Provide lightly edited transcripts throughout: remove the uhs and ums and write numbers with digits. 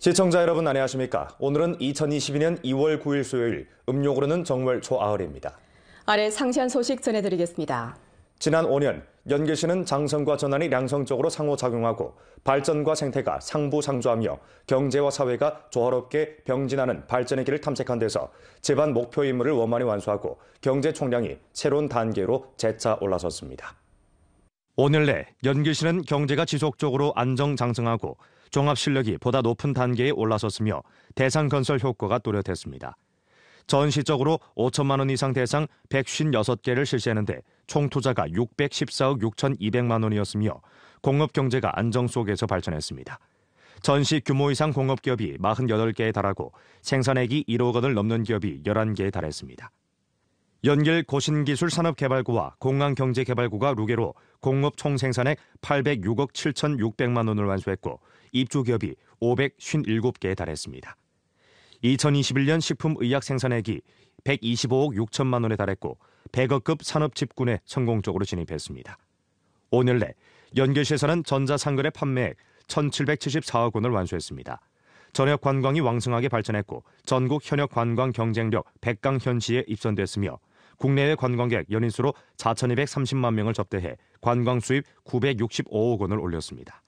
시청자 여러분 안녕하십니까? 오늘은 2022년 2월 9일 수요일, 음력으로는 정월 초아흘입니다. 아래 상세한 소식 전해드리겠습니다. 지난 5년 연길시는 장성과 전환이 양성적으로 상호작용하고 발전과 생태가 상부상조하며 경제와 사회가 조화롭게 병진하는 발전의 길을 탐색한 데서 제반 목표 임무를 원만히 완수하고 경제 총량이 새로운 단계로 재차 올라섰습니다. 5년 내 연길시는 경제가 지속적으로 안정장성하고 종합실력이 보다 높은 단계에 올라섰으며 대상 건설 효과가 뚜렷했습니다. 전시적으로 5천만 원 이상 대상 156개를 실시했는데 총 투자가 614억 6,200만 원이었으며 공업 경제가 안정 속에서 발전했습니다. 전시 규모 이상 공업기업이 48개에 달하고 생산액이 1억 원을 넘는 기업이 11개에 달했습니다. 연길 고신기술산업개발구와 공항경제개발구가 루게로 공업 총생산액 806억 7,600만 원을 완수했고 입주 기업이 557개에 달했습니다. 2021년 식품의약 생산액이 125억 6천만 원에 달했고 100억급 산업집군에 성공적으로 진입했습니다. 5년 내 연길시에서는 전자상거래 판매액 1,774억 원을 완수했습니다. 전역 관광이 왕성하게 발전했고 전국 현역 관광 경쟁력 100강 현시에 입선됐으며 국내외 관광객 연인수로 4,230만 명을 접대해 관광 수입 965억 원을 올렸습니다.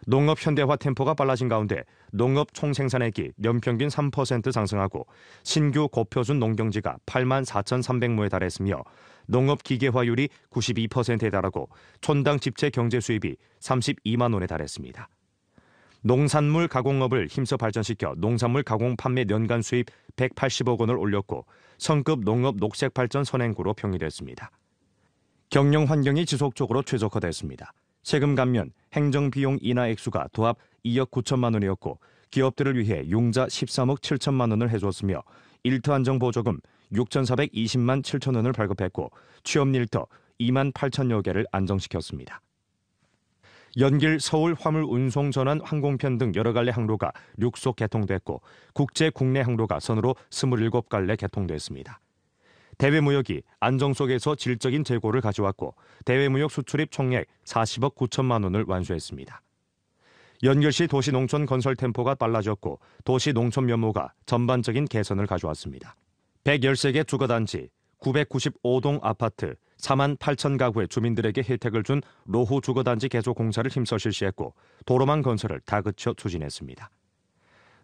농업 현대화 템포가 빨라진 가운데 농업 총생산액이 연평균 3% 상승하고 신규 고표준 농경지가 8만 4,300모에 달했으며 농업 기계화율이 92%에 달하고 촌당 집체 경제 수입이 32만 원에 달했습니다. 농산물 가공업을 힘써 발전시켜 농산물 가공 판매 연간 수입 180억 원을 올렸고 성급 농업 녹색발전 선행구로 평일했습니다. 경영 환경이 지속적으로 최적화됐습니다. 세금 감면, 행정비용 인하 액수가 도합 2억 9천만 원이었고 기업들을 위해 융자 13억 7천만 원을 해줬으며 일터 안정보조금 6,420만 7천 원을 발급했고 취업일터 2만 8천여 개를 안정시켰습니다. 연길 서울 화물 운송 전환 항공편 등 여러 갈래 항로가 육속 개통됐고 국제 국내 항로가 선으로 27갈래 개통됐습니다. 대외무역이 안정 속에서 질적인 재고를 가져왔고 대외무역 수출입 총액 40억 9천만 원을 완수했습니다. 연길시 도시농촌 건설 템포가 빨라졌고 도시농촌 면모가 전반적인 개선을 가져왔습니다. 113개 주거단지, 995동 아파트, 4만 8천 가구의 주민들에게 혜택을 준 노후 주거단지 개조 공사를 힘써 실시했고 도로망 건설을 다그쳐 추진했습니다.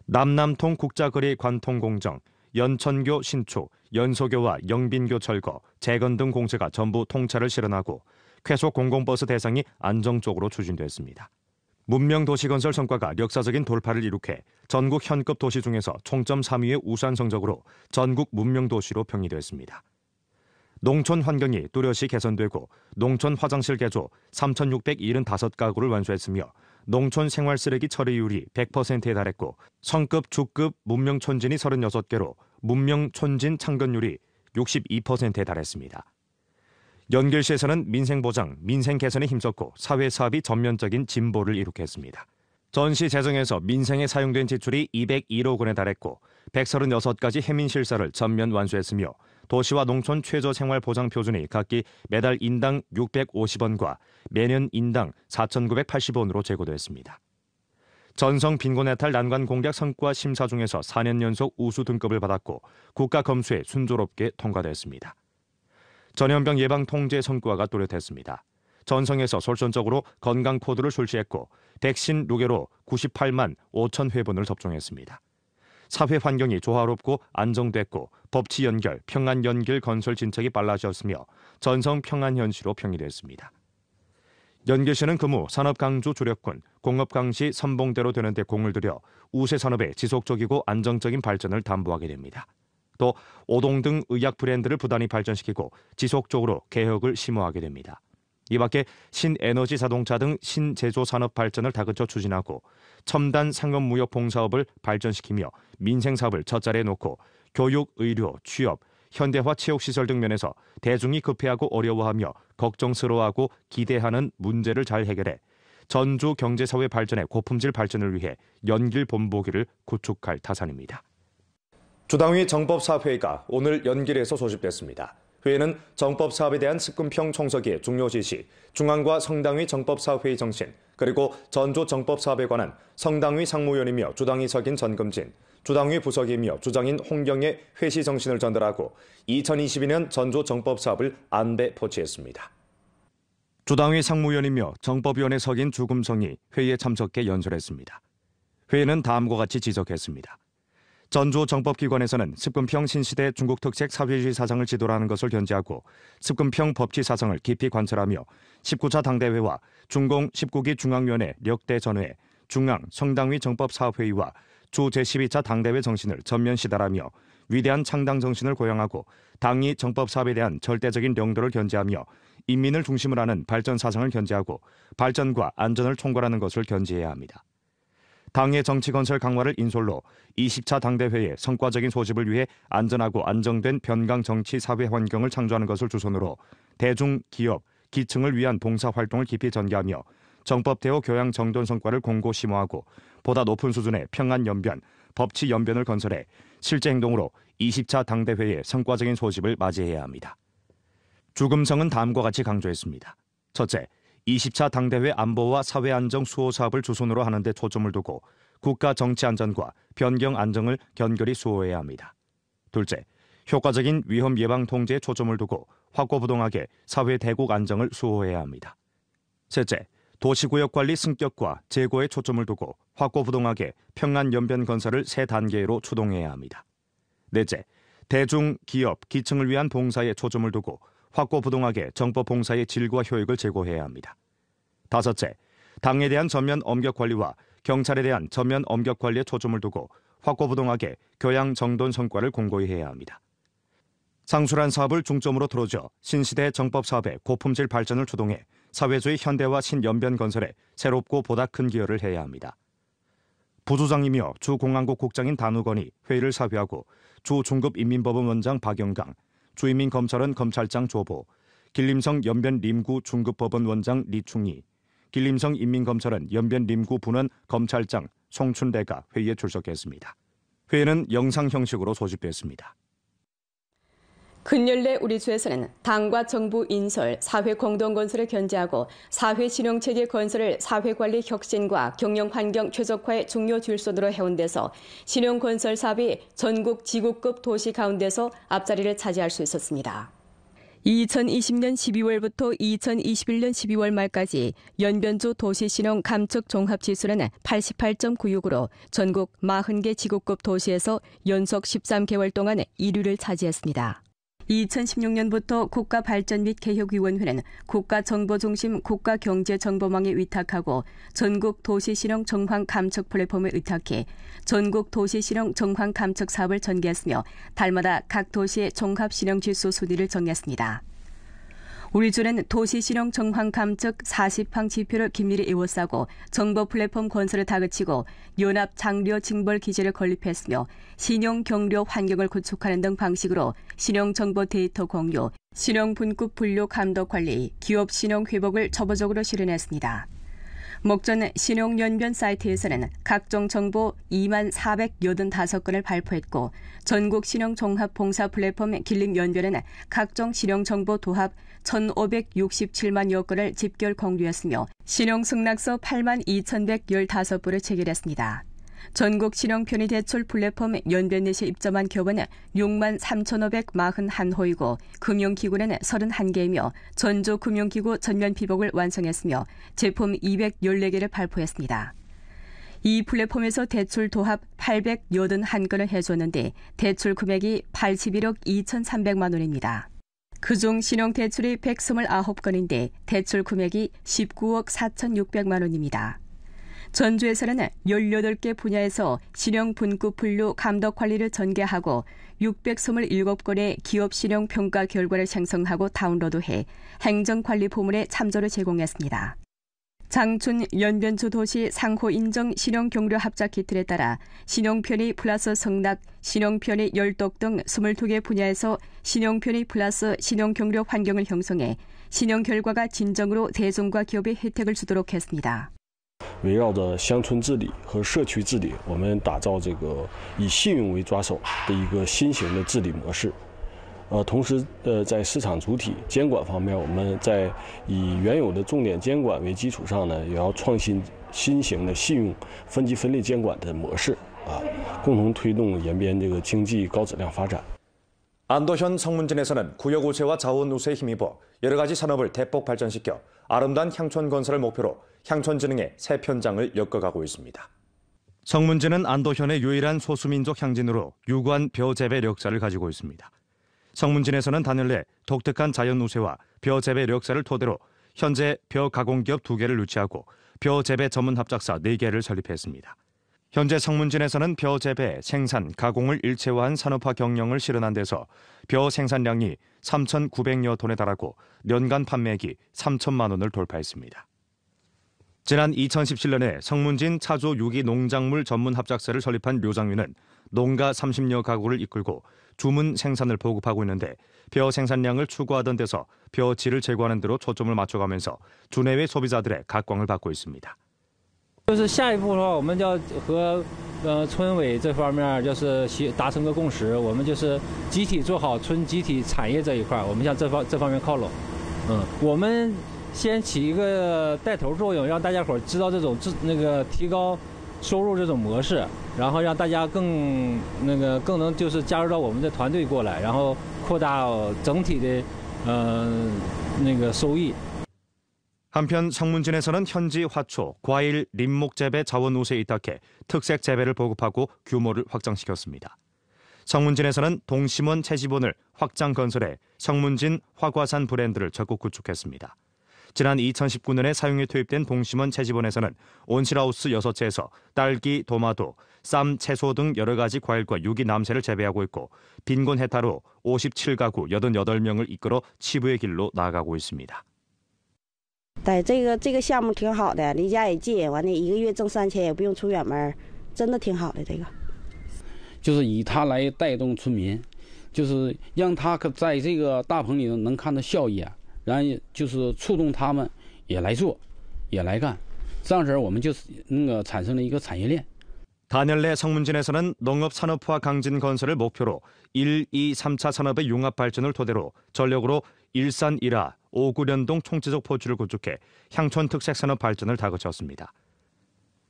남남통 국자거리 관통공정, 연천교 신축, 연소교와 영빈교 철거, 재건 등 공사가 전부 통차를 실현하고 쾌속 공공버스 대상이 안정적으로 추진됐습니다. 문명도시건설 성과가 역사적인 돌파를 이룩해 전국 현급 도시 중에서 총점 3위의 우수한 성적으로 전국 문명도시로 평이됐습니다. 농촌 환경이 뚜렷이 개선되고 농촌 화장실 개조 3,675가구를 완수했으며 농촌 생활 쓰레기 처리율이 100%에 달했고 성급 중급 문명촌진이 36개로 문명촌진 창건율이 62%에 달했습니다. 연길시에서는 민생보장, 민생 개선에 힘썼고 사회사업이 전면적인 진보를 이룩했습니다. 전시 재정에서 민생에 사용된 지출이 201억 원에 달했고 136가지 해민실사를 전면 완수했으며 도시와 농촌 최저생활보장 표준이 각기 매달 인당 650원과 매년 인당 4,980원으로 제고됐습니다. 전성 빈곤해탈 난관 공략 성과 심사 중에서 4년 연속 우수 등급을 받았고 국가 검수에 순조롭게 통과됐습니다. 전염병 예방 통제 성과가 뚜렷했습니다. 전성에서 솔선적으로 건강 코드를 출시했고 백신 루게로 98만 5천 회분을 접종했습니다. 사회 환경이 조화롭고 안정됐고 법치 연결, 평안 연길 건설 진척이 빨라졌으며 전성 평안현시로 평일했습니다. 연길시는 금우 산업 강주 주력군, 공업 강시 선봉대로 되는 데 공을 들여 우세 산업의 지속적이고 안정적인 발전을 담보하게 됩니다. 또 오동 등 의약 브랜드를 부단히 발전시키고 지속적으로 개혁을 심호하게 됩니다. 이 밖에 신에너지 자동차 등 신제조 산업 발전을 다그쳐 추진하고 첨단 상업무역 봉사업을 발전시키며 민생사업을 첫자리에 놓고 교육, 의료, 취업, 현대화 체육시설 등 면에서 대중이 급해하고 어려워하며 걱정스러워하고 기대하는 문제를 잘 해결해 전주 경제사회 발전의 고품질 발전을 위해 연길 본보기를 구축할 타산입니다. 주당위 정법사회가 오늘 연길에서 소집됐습니다. 회의는 정법 사업에 대한 습근평 총서기의 중요 지시, 중앙과 성당위 정법사업회의 정신, 그리고 전조 정법 사업에 관한 성당위 상무위원이며 주당이 석인 전금진, 주당위 부석이며 주장인 홍경의 회시 정신을 전달하고 2022년 전조 정법 사업을 안배 포치했습니다. 주당위 상무위원이며 정법위원회 석인 주금성이 회의에 참석해 연설했습니다. 회의는 다음과 같이 지적했습니다. 전조 정법기관에서는 습근평 신시대 중국특색 사회주의 사상을 지도로 하는 것을 견지하고 습근평 법치 사상을 깊이 관철하며 19차 당대회와 중공 19기 중앙위원회 력대 전회, 중앙 성당위 정법사업회의와 주 제12차 당대회 정신을 전면 시달하며 위대한 창당 정신을 고양하고 당이 정법사업에 대한 절대적인 명도를 견지하며 인민을 중심으로 하는 발전 사상을 견지하고 발전과 안전을 총괄하는 것을 견지해야 합니다. 당의 정치 건설 강화를 인솔로 20차 당대회의 성과적인 소집을 위해 안전하고 안정된 변강 정치 사회 환경을 창조하는 것을 주선으로 대중, 기업, 기층을 위한 봉사활동을 깊이 전개하며 정법대호 교양 정돈 성과를 공고 심화하고 보다 높은 수준의 평안 연변, 법치 연변을 건설해 실제 행동으로 20차 당대회의 성과적인 소집을 맞이해야 합니다. 주금성은 다음과 같이 강조했습니다. 첫째, 20차 당대회 안보와 사회안정 수호 사업을 주선으로 하는 데 초점을 두고 국가 정치 안전과 변경 안정을 견결히 수호해야 합니다. 둘째, 효과적인 위험 예방 통제에 초점을 두고 확고부동하게 사회 대국 안정을 수호해야 합니다. 셋째, 도시구역 관리 승격과 재고에 초점을 두고 확고부동하게 평안 연변 건설을 세 단계로 추동해야 합니다. 넷째, 대중, 기업, 기층을 위한 봉사에 초점을 두고 확고부동하게 정법 봉사의 질과 효익을 제고해야 합니다. 다섯째, 당에 대한 전면 엄격 관리와 경찰에 대한 전면 엄격 관리에 초점을 두고 확고부동하게 교양 정돈 성과를 공고히 해야 합니다. 상술한 사업을 중점으로 들어줘 신시대 정법 사업의 고품질 발전을 추동해 사회주의 현대화 신연변 건설에 새롭고 보다 큰 기여를 해야 합니다. 부주장이며 주공안국 국장인 단우건이 회의를 사회하고 주중급인민법원 원장 박영강, 주인민검찰원 검찰장 조보, 길림성 연변 림구 중급법원 원장 리충희, 길림성 인민검찰원 연변 림구 분원 검찰장 송춘대가 회의에 출석했습니다. 회의는 영상 형식으로 소집됐습니다. 근열내 우리 주에서는 당과 정부 인설, 사회 공동 건설을 견제하고 사회 신용체계 건설을 사회관리 혁신과 경영환경 최적화의 중요 질서로 해온 데서 신용건설 사업이 전국 지구급 도시 가운데서 앞자리를 차지할 수 있었습니다. 2020년 12월부터 2021년 12월 말까지 연변조 도시신용 감측 종합지수는 88.96으로 전국 40개 지구급 도시에서 연속 13개월 동안 1위를 차지했습니다. 2016년부터 국가발전 및 개혁위원회는 국가정보중심 국가경제정보망에 위탁하고 전국 도시신용 정황 감측 플랫폼에 의탁해 전국 도시신용 정황 감측 사업을 전개했으며 달마다 각 도시의 종합신용지수 순위를 정했습니다. 우리 주는 도시신용 정황 감측 40항 지표를 긴밀히 에워싸고 정보 플랫폼 건설을 다그치고 연합 장려 징벌 기제를 건립했으며 신용 경료 환경을 구축하는 등 방식으로 신용 정보 데이터 공유, 신용 분급 분류 감독 관리, 기업 신용 회복을 초보적으로 실현했습니다. 목전 신용연변 사이트에서는 각종 정보 2485건을 발표했고 전국 신용종합봉사 플랫폼 길림연변에는 각종 신용정보 도합 1567만여 건을 집결 공유했으며 신용승낙서 82,115부를 체결했습니다. 전국 신용편의대출 플랫폼 연변넷에 입점한 기업은 63,541호이고 금융기구는 31개이며 전조금융기구 전면 비복을 완성했으며 제품 214개를 발표했습니다. 이 플랫폼에서 대출 도합 881건을 해줬는데 대출 금액이 81억 2,300만 원입니다. 그중 신용대출이 129건인데 대출 금액이 19억 4,600만 원입니다. 전주에서는 18개 분야에서 신용 분급 분류 감독 관리를 전개하고 627건의 기업 신용 평가 결과를 생성하고 다운로드해 행정관리 부문에 참조를 제공했습니다. 장춘 연변조 도시 상호 인정 신용 경료 합작 기틀에 따라 신용 편의 플러스 성낙, 신용 편의 열독 등 22개 분야에서 신용 편의 플러스 신용 경료 환경을 형성해 신용 결과가 진정으로 대중과 기업에 혜택을 주도록 했습니다. 围绕着乡村治理和社区治理，我们打造这个以信用为抓手的一个新型的治理模式。同时在市场主体监管方面，我们在以原有的重点监管为基础上呢，也要创新新型的信用分级分类监管的模式共同推动延边这个经济高质量发展。 안도현 성문진에서는 구역 우세와 자원 우세에 힘입어 여러 가지 산업을 대폭 발전시켜 아름다운 향촌 건설을 목표로 향촌진흥의 새 편장을 엮어가고 있습니다. 성문진은 안도현의 유일한 소수민족 향진으로 유구한 벼 재배 력사를 가지고 있습니다. 성문진에서는 단열 내 독특한 자연 우세와 벼 재배 력사를 토대로 현재 벼 가공기업 2개를 유치하고 벼 재배 전문 합작사 4개를 설립했습니다. 현재 성문진에서는 벼 재배, 생산, 가공을 일체화한 산업화 경영을 실현한 데서 벼 생산량이 3,900여 톤에 달하고 연간 판매액이 3천만 원을 돌파했습니다. 지난 2017년에 성문진 차조 유기 농작물 전문 합작사를 설립한 묘장위는 농가 30여 가구를 이끌고 주문 생산을 보급하고 있는데 벼 생산량을 추구하던 데서 벼 질을 제고하는 데로 초점을 맞춰가면서 주내외 소비자들의 각광을 받고 있습니다. 就是下一步的话，我们就要和村委这方面就是达成个共识，我们就是集体做好村集体产业这一块，我们向这方面靠拢。我们先起一个带头作用，让大家伙知道这种提高收入这种模式，然后让大家更能就是加入到我们的团队过来，然后扩大整体的收益。 한편 성문진에서는 현지 화초, 과일, 림목 재배 자원 우세에 이탁해 특색 재배를 보급하고 규모를 확장시켰습니다. 성문진에서는 동심원 채집원을 확장 건설해 성문진 화과산 브랜드를 적극 구축했습니다. 지난 2019년에 사용에 투입된 동심원 채집원에서는 온실하우스 6채에서 딸기, 도마도, 쌈, 채소 등 여러 가지 과일과 유기 남새를 재배하고 있고 빈곤 해탈로 57가구 88명을 이끌어 치부의 길로 나아가고 있습니다. 对，这个项目挺好的，离家也近，完了1个月挣3000，也不用出远门，真的挺好的。这个就是以它来带动村民，就是让他在这个大棚里能看到效益，然后就是触动他们也来做，也来干，这样式我们就产生了一个产业链。 단열 내 성문진에서는 농업 산업화 강진 건설을 목표로 1, 2, 3차 산업의 융합 발전을 토대로 전력으로 일산 1하 5구련동 총체적 포주를 구축해 향촌 특색 산업 발전을 다그쳤습니다.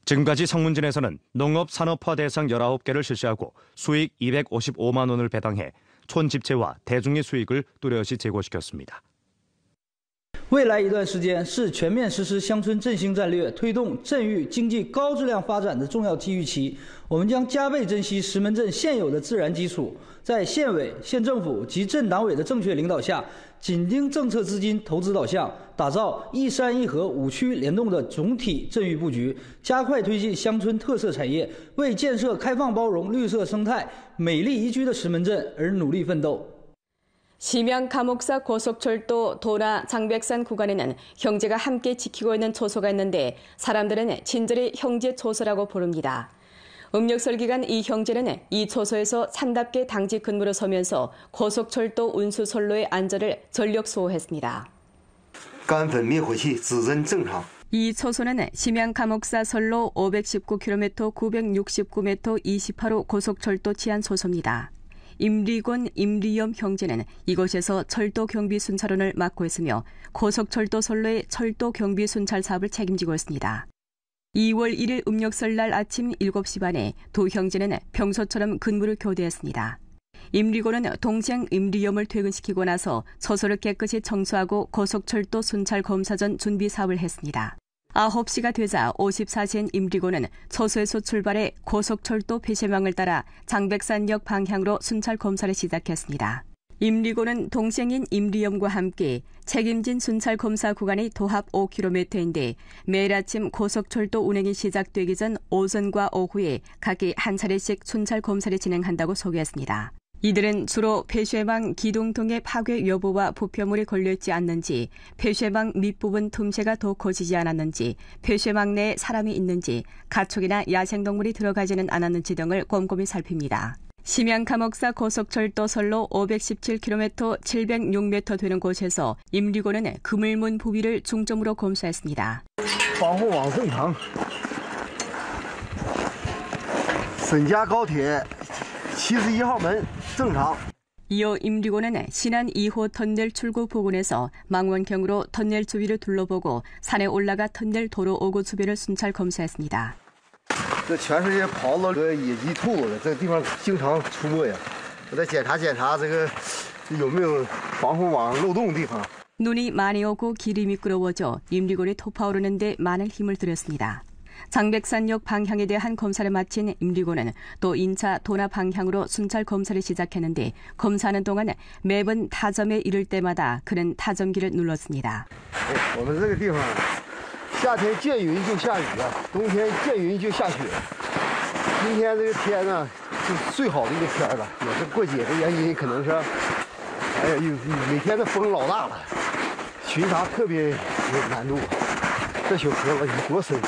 지금까지 성문진에서는 농업 산업화 대상 19개를 실시하고 수익 255만 원을 배당해 촌 집채와 대중의 수익을 뚜렷이 제고시켰습니다. 未来一段时间是全面实施乡村振兴战略、推动镇域经济高质量发展的重要机遇期。我们将加倍珍惜石门镇现有的自然基础，在县委、县政府及镇党委的正确领导下，紧盯政策资金投资导向，打造一山一河5区联动的总体镇域布局，加快推进乡村特色产业，为建设开放包容、绿色生态、美丽宜居的石门镇而努力奋斗。 심양 감옥사 고속철도 도나 장백산 구간에는 형제가 함께 지키고 있는 초소가 있는데 사람들은 친절히 형제 초소라고 부릅니다. 음력설기간 이 형제는 이 초소에서 산답게 당직 근무로 서면서 고속철도 운수선로의 안전을 전력 수호했습니다. 干粉灭火器指针正常。 이 초소는 심양 감옥사 선로 519km 969m 28호 고속철도 치안 초소입니다. 임리곤, 임리염 형제는 이곳에서 철도 경비 순찰원을 맡고 있으며 고속철도 선로의 철도 경비 순찰 사업을 책임지고 있습니다. 2월 1일 음력설날 아침 7시 반에 두 형제는 평소처럼 근무를 교대했습니다. 임리곤은 동생 임리염을 퇴근시키고 나서 초소를 깨끗이 청소하고 고속철도 순찰 검사 전 준비 사업을 했습니다. 9시가 되자 54세인 임리곤은 초소에서 출발해 고속철도 폐쇄망을 따라 장백산역 방향으로 순찰 검사를 시작했습니다. 임리곤은 동생인 임리염과 함께 책임진 순찰 검사 구간이 도합 5km인데 매일 아침 고속철도 운행이 시작되기 전 오전과 오후에 각기 한 차례씩 순찰 검사를 진행한다고 소개했습니다. 이들은 주로 폐쇄망 기둥통의 파괴 여부와 부표물이 걸려있지 않는지, 폐쇄망 밑부분 틈새가 더 커지지 않았는지, 폐쇄망 내에 사람이 있는지, 가축이나 야생동물이 들어가지는 않았는지 등을 꼼꼼히 살핍니다. 심양 감옥사 고속철도 선로 517km 706m 되는 곳에서 임리곤은 그물문 부위를 중점으로 검사했습니다. 防护网正常。沈家高铁71号门正常。 이어 임리고는 신안 2호 터널 출구 부근에서 망원경으로 터널 주위를 둘러보고 산에 올라가 터널 도로 오고 주변을 순찰 검사했습니다. 这全是些狍子和野鸡、兔子，这个地方经常出没呀。我再检查检查这个有没有防护网漏洞的地方。 눈이 많이 오고 길이 미끄러워져 임리곤이 토파오르는 데 많은 힘을 들였습니다. 장백산역 방향에 대한 검사를 마친 임리곤은 또 인차 도나 방향으로 순찰 검사를 시작했는데 검사하는 동안 매번 타점에 이를 때마다 그는 타점기를 눌렀습니다. 我们这个地方夏天见云就下雨啊，冬天见云就下雪。今天这个天呢，是最好的一个天了，也是过节的原因，可能是，哎呀，每天的风老大了，巡查特别有难度。这小河吧，有多深？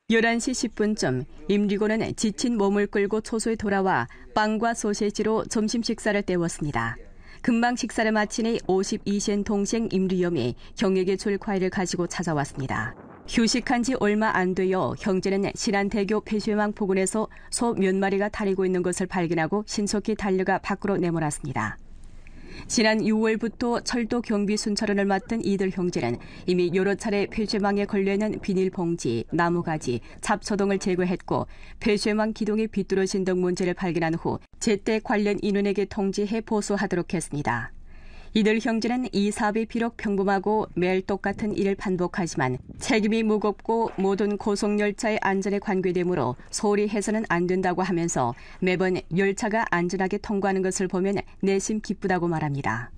11시 10분쯤 임리곤은 지친 몸을 끌고 초소에 돌아와 빵과 소세지로 점심 식사를 때웠습니다. 금방 식사를 마치니 52세 동생 임리염이 형에게 줄 과일을 가지고 찾아왔습니다. 휴식한 지 얼마 안 되어 형제는 신안대교 폐쇄망 부근에서 소 몇 마리가 다니고 있는 것을 발견하고 신속히 달려가 밖으로 내몰았습니다. 지난 6월부터 철도 경비 순찰원을 맡은 이들 형제는 이미 여러 차례 폐쇄망에 걸려있는 비닐봉지, 나무가지, 잡초등을 제거했고 폐쇄망 기동이 비뚤어진 등 문제를 발견한 후 제때 관련 인원에게 통지해 보수하도록 했습니다. 이들 형제는 이 사업이 비록 평범하고 매일 똑같은 일을 반복하지만 책임이 무겁고 모든 고속열차의 안전에 관계되므로 소홀히 해서는 안 된다고 하면서 매번 열차가 안전하게 통과하는 것을 보면 내심 기쁘다고 말합니다.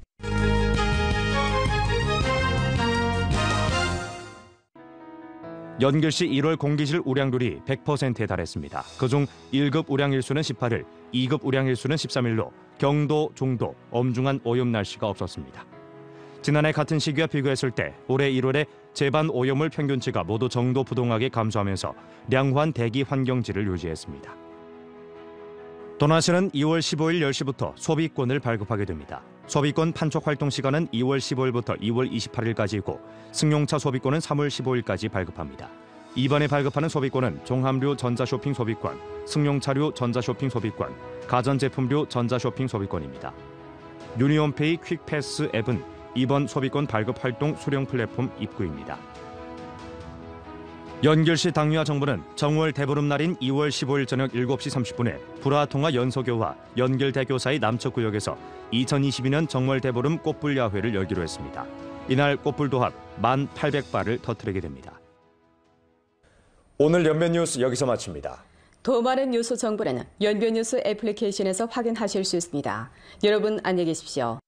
연결시 1월 공기질 우량률이 100%에 달했습니다. 그중 1급 우량일수는 18일, 2급 우량일수는 13일로 경도, 중도, 엄중한 오염 날씨가 없었습니다. 지난해 같은 시기와 비교했을 때 올해 1월에 제반 오염물 평균치가 모두 정도 부동하게 감소하면서 량호한 대기 환경지를 유지했습니다. 도나시는 2월 15일 10시부터 소비권을 발급하게 됩니다. 소비권 판촉 활동 시간은 2월 15일부터 2월 28일까지이고 승용차 소비권은 3월 15일까지 발급합니다. 이번에 발급하는 소비권은 종합류 전자쇼핑 소비권, 승용차류 전자쇼핑 소비권, 가전제품류 전자쇼핑 소비권입니다. 유니온페이 퀵패스 앱은 이번 소비권 발급 활동 수령 플랫폼 입구입니다. 연결시 당위와 정부는 정월 대보름날인 2월 15일 저녁 7시 30분에 불화통화 연서교와 연결대교 사이 남측구역에서 2022년 정월 대보름 꽃불 야회를 열기로 했습니다. 이날 꽃불 도합 1,800발을 터뜨리게 됩니다. 오늘 연변 뉴스 여기서 마칩니다. 더 많은 뉴스 정보는 연변 뉴스 애플리케이션에서 확인하실 수 있습니다. 여러분 안녕히 계십시오.